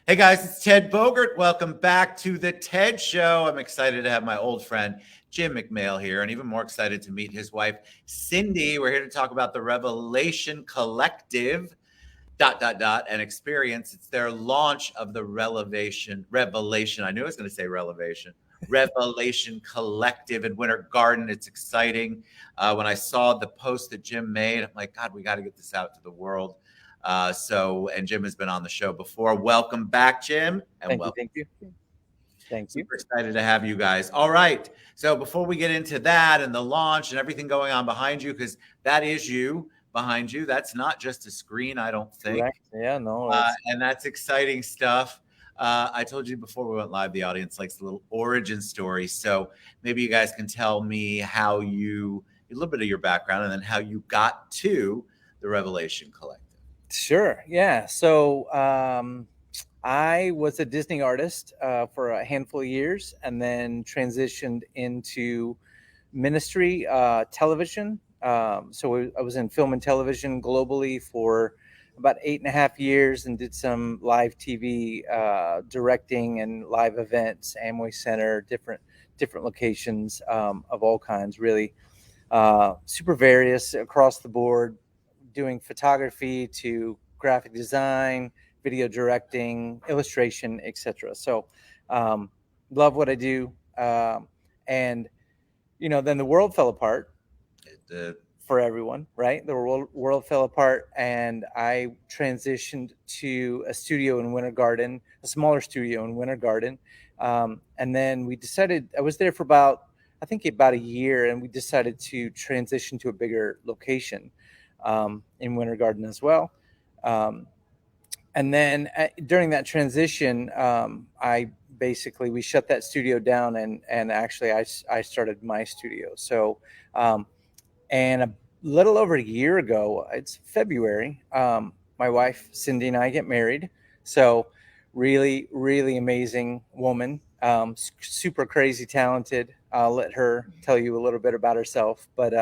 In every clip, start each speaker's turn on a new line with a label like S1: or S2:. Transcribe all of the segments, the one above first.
S1: Hey guys, it's Ted Bogert. Welcome back to the TED Show. I'm excited to have my old friend Jim McMahel here, and even more excited to meet his wife Cindy. We're here to talk about the Revelation Collective and experience. It's their launch of the Revelation. I knew I was going to say Revelation Collective in Winter Garden. It's exciting. When I saw the post that Jim made, I'm like, God, we got to get this out to the world. And Jim has been on the show before. Welcome back, Jim. And
S2: Thank you.
S1: Super excited to have you guys. All right. So before we get into that and the launch and everything going on behind you, because that is you behind you. That's not just a screen, I don't think.
S2: Correct. Yeah, no.
S1: And that's exciting stuff. I told you before we went live, the audience likes a little origin story. So maybe you guys can tell me a little bit of your background and then how you got to the Revelation Collective.
S2: Sure. Yeah. So I was a Disney artist for a handful of years and then transitioned into ministry television. So I was in film and television globally for about 8.5 years and did some live TV directing and live events, Amway Center, different locations of all kinds, really super various across the board, doing photography to graphic design, video directing, illustration, etc. So love what I do. And, then the world fell apart for everyone, right? The world fell apart and I transitioned to a studio in Winter Garden, a smaller studio in Winter Garden. And then we decided, I was there for about a year, and we decided to transition to a bigger location in Winter Garden as well. And then during that transition, we shut that studio down and actually I started my studio. So, and a little over a year ago, it's February, my wife, Cindy, and I get married. So really, really amazing woman, super crazy talented. I'll let her tell you a little bit about herself, but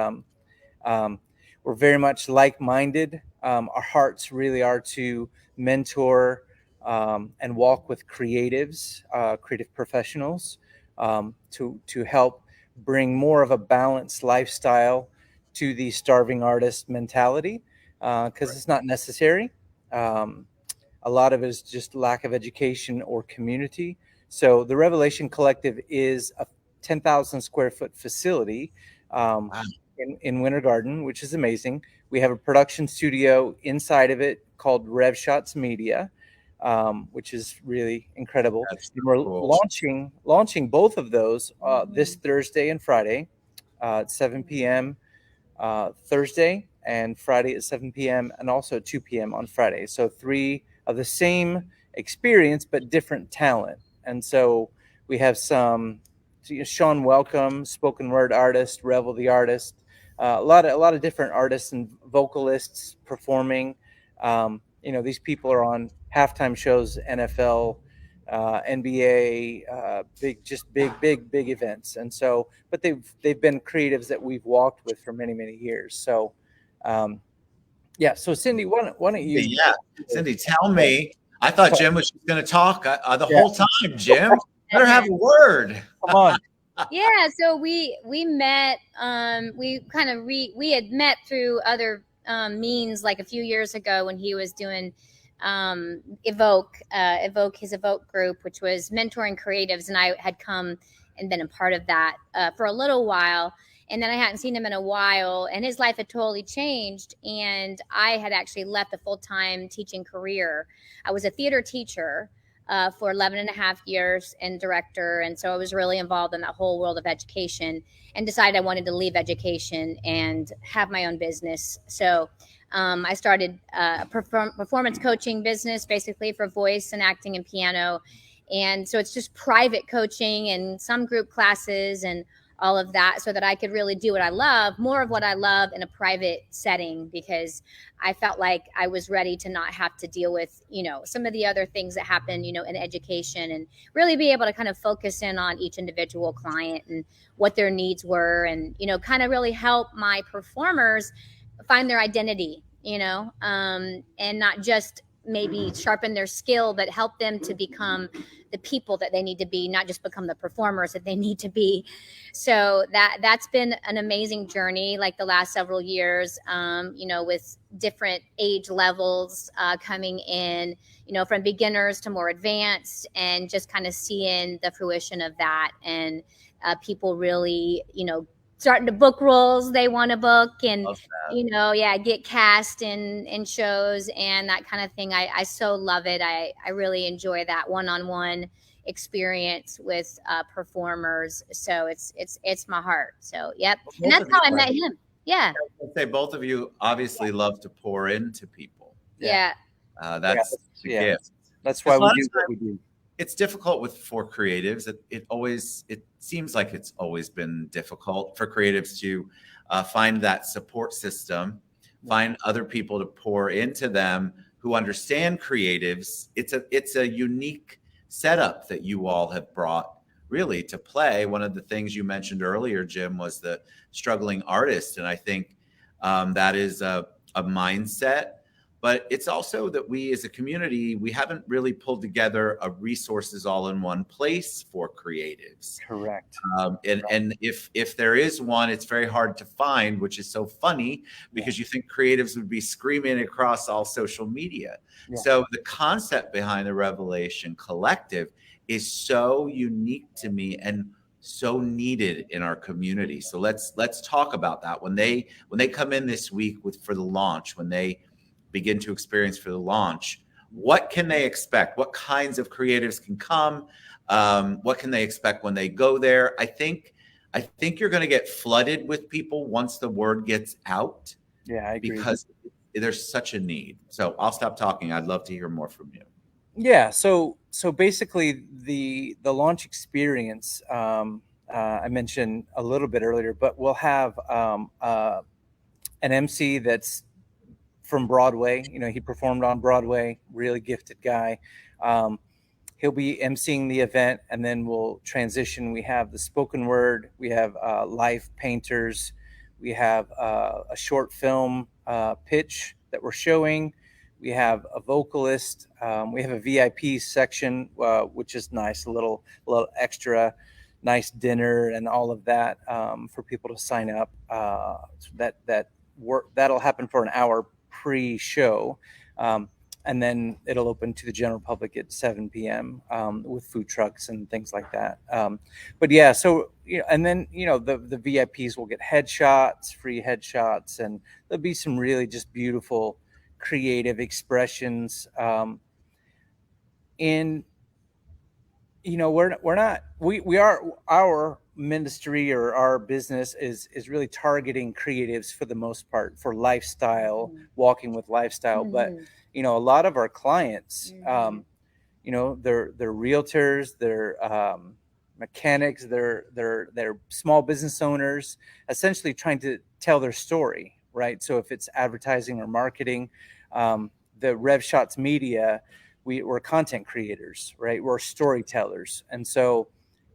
S2: we're very much like-minded. Our hearts really are to mentor and walk with creatives, creative professionals, to help bring more of a balanced lifestyle to the starving artist mentality, because It's not necessary. A lot of it is just lack of education or community. So the Revelation Collective is a 10,000 square foot facility in Winter Garden, which is amazing. We have a production studio inside of it called Rev Shots Media, which is really incredible. We're
S1: cool.
S2: launching both of those this Thursday and Friday at 7 p.m. Thursday, and Friday at 7 p.m. and also at 2 p.m. on Friday. So 3 of the same experience but different talent. And so we have some Sean Welcome, spoken word artist, Revel the artist, a lot of different artists and vocalists performing. These people are on halftime shows, NFL, NBA, big events. And so, but they've been creatives that we've walked with for many, many years. So, So Cindy, why don't you?
S1: Yeah, Cindy, tell me. I thought Jim was just going to talk the whole time. Jim, better have a word.
S2: Come on.
S3: Yeah, so we met. We had met through other means, like a few years ago when he was doing Evoke his Evoke group, which was mentoring creatives, and I had come and been a part of that for a little while. And then I hadn't seen him in a while, and his life had totally changed. And I had actually left a full-time teaching career. I was a theater teacher for 11 and a half years and director. And so I was really involved in that whole world of education, and decided I wanted to leave education and have my own business. So I started a performance coaching business, basically for voice and acting and piano. And so it's just private coaching and some group classes and all of that, so that I could really do what I love, more of what I love in a private setting, because I felt like I was ready to not have to deal with, some of the other things that happen, in education, and really be able to kind of focus in on each individual client and what their needs were, and, kind of really help my performers find their identity, and not just maybe sharpen their skill, but help them to become the people that they need to be, not just become the performers that they need to be. So that's been an amazing journey, like the last several years, with different age levels coming in, from beginners to more advanced, and just kind of seeing the fruition of that, and people really, starting to book roles they want to book, and get cast in shows and that kind of thing. I so love it. I really enjoy that one-on-one experience with performers. So it's my heart. So yep, and that's how I met him. Yeah,
S1: I say both of you obviously love to pour into people.
S3: Yeah,
S1: that's a gift.
S2: That's why we do what we do.
S1: It's difficult for creatives. It seems like it's always been difficult for creatives to find that support system, find other people to pour into them who understand creatives. It's a unique setup that you all have brought really to play. One of the things you mentioned earlier, Jim, was the struggling artist, and I think that is a mindset. But it's also that we as a community, we haven't really pulled together resources all in one place for creatives.
S2: Correct.
S1: And if there is one, it's very hard to find, which is so funny because you think creatives would be screaming across all social media. Yeah. So the concept behind the Revelation Collective is so unique to me and so needed in our community. So let's talk about that. When they come in this week for the launch, when they begin to experience for the launch, what can they expect? What kinds of creatives can come? What can they expect when they go there? I think you're going to get flooded with people once the word gets out.
S2: Yeah, I agree.
S1: Because there's such a need. So I'll stop talking. I'd love to hear more from you.
S2: Yeah. So basically the launch experience, I mentioned a little bit earlier, but we'll have an MC that's from Broadway. He performed on Broadway, really gifted guy. He'll be emceeing the event, and then we'll transition. We have the spoken word, we have live painters, we have a short film pitch that we're showing, we have a vocalist, we have a VIP section, which is nice, a little extra nice dinner and all of that for people to sign up. That'll happen for an hour pre-show, and then it'll open to the general public at 7 p.m. With food trucks and things like that. But yeah, so and then the VIPs will get free headshots, and there'll be some really just beautiful creative expressions. Our ministry or our business is really targeting creatives for the most part, for lifestyle, walking with lifestyle. But a lot of our clients, they're realtors, they're mechanics, they're small business owners, essentially trying to tell their story, right? So if it's advertising or marketing, the Rev Shots Media, we're content creators, right? We're storytellers, and so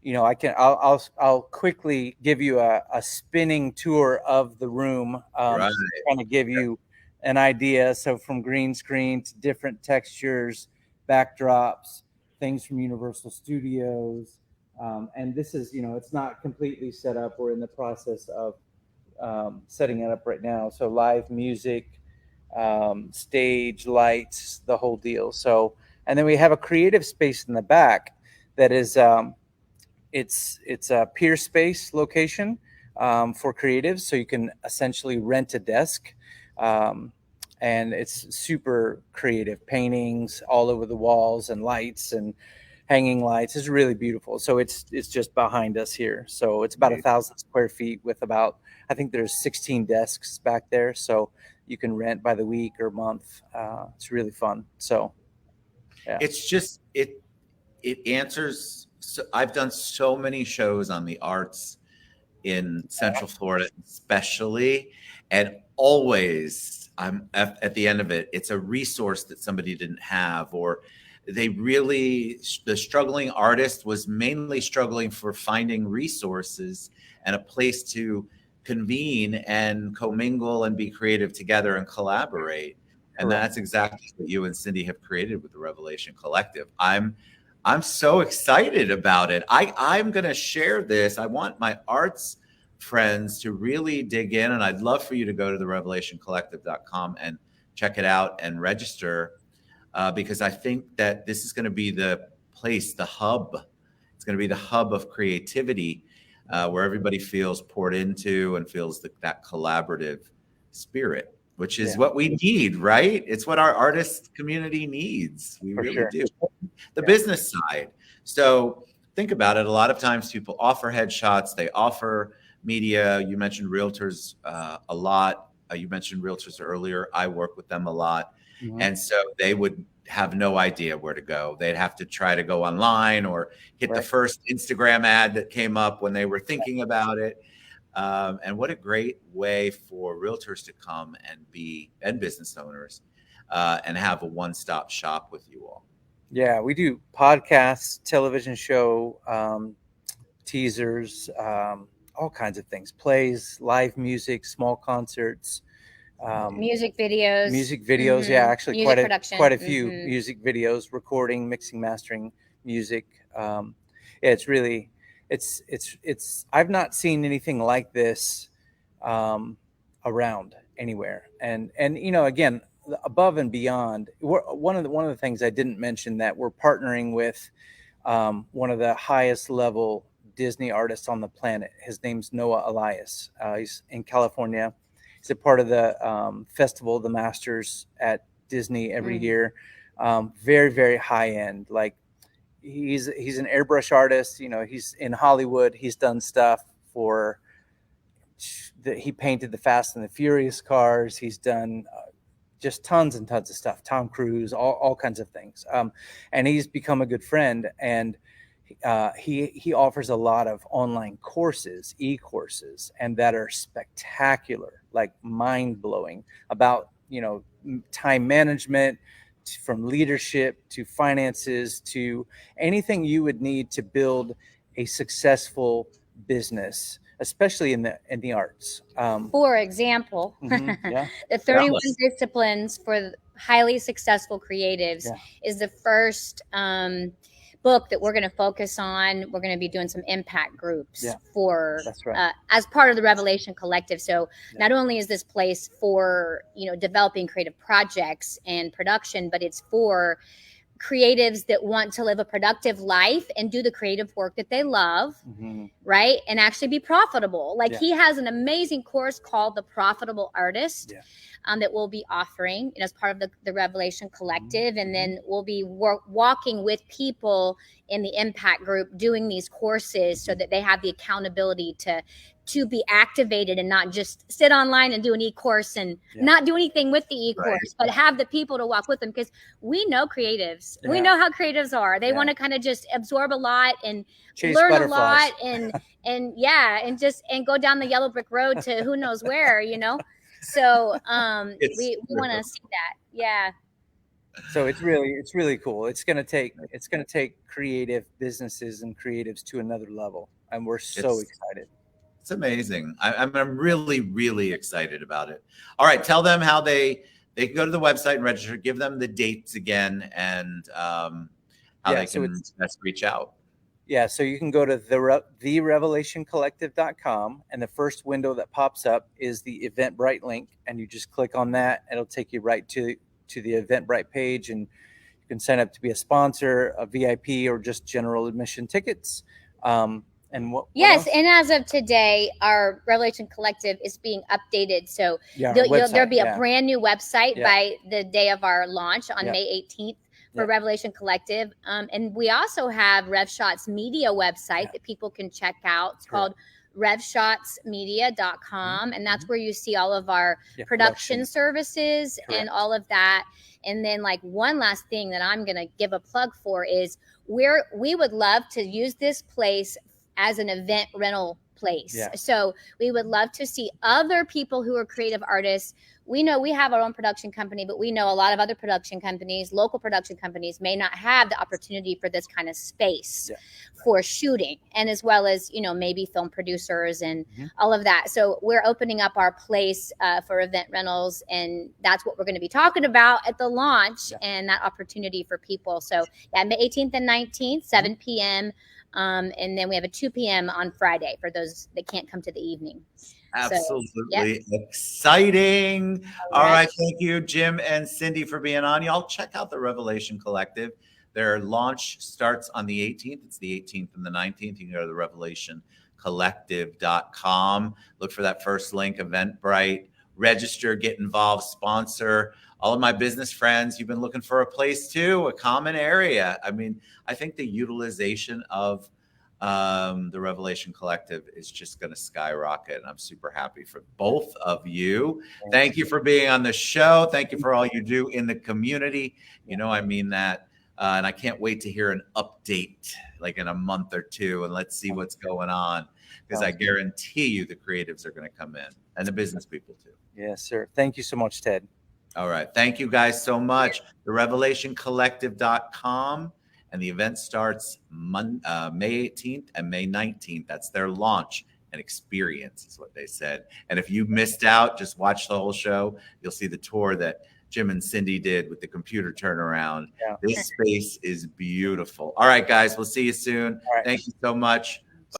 S2: I'll quickly give you a spinning tour of the room,
S1: right.
S2: Trying to give you an idea. So from green screen to different textures, backdrops, things from Universal Studios, and this is it's not completely set up. We're in the process of setting it up right now. So live music, stage lights, the whole deal. So, and then we have a creative space in the back that is it's a peer space location for creatives, so you can essentially rent a desk, and it's super creative, paintings all over the walls and lights and hanging lights. It's really beautiful. So it's just behind us here. So it's about 1,000 square feet with about, I think there's 16 desks back there. So you can rent by the week or month. It's really fun. So yeah.
S1: It's just, it answers. So I've done so many shows on the arts in Central Florida, especially, and always I'm at the end of it, it's a resource that somebody didn't have, or the struggling artist was mainly struggling for finding resources and a place to convene and commingle and be creative together and collaborate. And that's exactly what you and Cindy have created with the Revelation Collective. I'm so excited about it. I'm going to share this. I want my arts friends to really dig in, and I'd love for you to go to the revelationcollective.com and check it out and register, because I think that this is going to be the place, the hub. It's going to be the hub of creativity, where everybody feels poured into and feels that collaborative spirit, which is what we need, right? It's what our artist community needs. We really do. The business side. So think about it. A lot of times people offer headshots, they offer media. You mentioned realtors a lot. You mentioned realtors earlier. I work with them a lot. And so they would have no idea where to go. They'd have to try to go online or hit the first Instagram ad that came up when they were thinking about it. And what a great way for realtors to come and business owners and have a one-stop shop with you all.
S2: Yeah, we do podcasts, television show, teasers, all kinds of things, plays, live music, small concerts,
S3: music videos.
S2: Yeah, actually
S3: music
S2: quite a few music videos, recording, mixing, mastering music. Yeah, it's really, it's I've not seen anything like this around anywhere. And again, above and beyond, one of the things I didn't mention, that we're partnering with one of the highest level Disney artists on the planet. His name's Noah Elias. He's in California. He's a part of the festival, the Masters at Disney every year. Very, very high end. Like he's an airbrush artist. He's in Hollywood. He's done stuff for he painted the Fast and the Furious cars. He's done just tons and tons of stuff. Tom Cruise, all kinds of things. And he's become a good friend. And he offers a lot of online courses, e-courses, and that are spectacular, like mind-blowing, about time management, from leadership to finances to anything you would need to build a successful business, especially in the arts.
S3: For example, the 31 disciplines for highly successful creatives is the first book that we're going to focus on. We're going to be doing some impact groups for as part of the Revelation Collective. So not only is this place for developing creative projects and production, but it's for creatives that want to live a productive life and do the creative work that they love, right? And actually be profitable. Like he has an amazing course called The Profitable Artist that we'll be offering as part of the Revelation Collective. And then we'll be walking with people in the impact group doing these courses so that they have the accountability to be activated and not just sit online and do an e-course and not do anything with the e-course, but have the people to walk with them. Because we know creatives. We know how creatives are. They want to kind of just absorb a lot and
S2: chase
S3: learn
S2: butterflies.
S3: a lot and go down the yellow brick road to who knows where, So we want to see that. Yeah.
S2: So it's really cool. It's gonna take creative businesses and creatives to another level. And we're so excited.
S1: It's amazing. I'm really, really excited about it. All right. Tell them how they can go to the website and register. Give them the dates again and how they can best reach out.
S2: Yeah. So you can go to therevelationcollective.com, and the first window that pops up is the Eventbrite link. And you just click on that. It'll take you right to the Eventbrite page, and you can sign up to be a sponsor, a VIP, or just general admission tickets. And what else?
S3: And as of today, our Revelation Collective is being updated. So there'll be a brand new website by the day of our launch on May 18th for Revelation Collective. And we also have RevShots Media website that people can check out. It's called revshotsmedia.com. And that's where you see all of our production services and all of that. And then one last thing that I'm going to give a plug for is we would love to use this place as an event rental place. So we would love to see other people who are creative artists we know we have our own production company, but we know a lot of other production companies, local production companies, may not have the opportunity for this kind of space for shooting, and as well as, you know, maybe film producers and all of that. So we're opening up our place for event rentals, and that's what we're going to be talking about at the launch, and that opportunity for people. So yeah, May 18th and 19th, 7 p.m. And then we have a 2 p.m. on Friday for those that can't come to the evening.
S1: Absolutely exciting. All right. Thank you, Jim and Cindy, for being on. Y'all check out the Revelation Collective. Their launch starts on the 18th. It's the 18th and the 19th. You can go to the revelationcollective.com. Look for that first link, Eventbrite. Register, get involved, sponsor. All of my business friends, you've been looking for a place too, a common area. I mean, I think the utilization of the Revelation Collective is just going to skyrocket. And I'm super happy for both of you. Thank you for being on the show. Thank you for all you do in the community. You know, I mean that. And I can't wait to hear an update like in a month or two, and let's see what's going on, because I guarantee you the creatives are going to come in, and the business people too.
S2: Yes, sir. Thank you so much, Ted.
S1: All right. Thank you guys so much. The revelationcollective.com. And the event starts May 18th and May 19th. That's their launch and experience is what they said. And if you missed out, just watch the whole show. You'll see the tour that Jim and Cindy did with the computer turnaround. This space is beautiful. All right, guys, we'll see you soon. Thank you so much.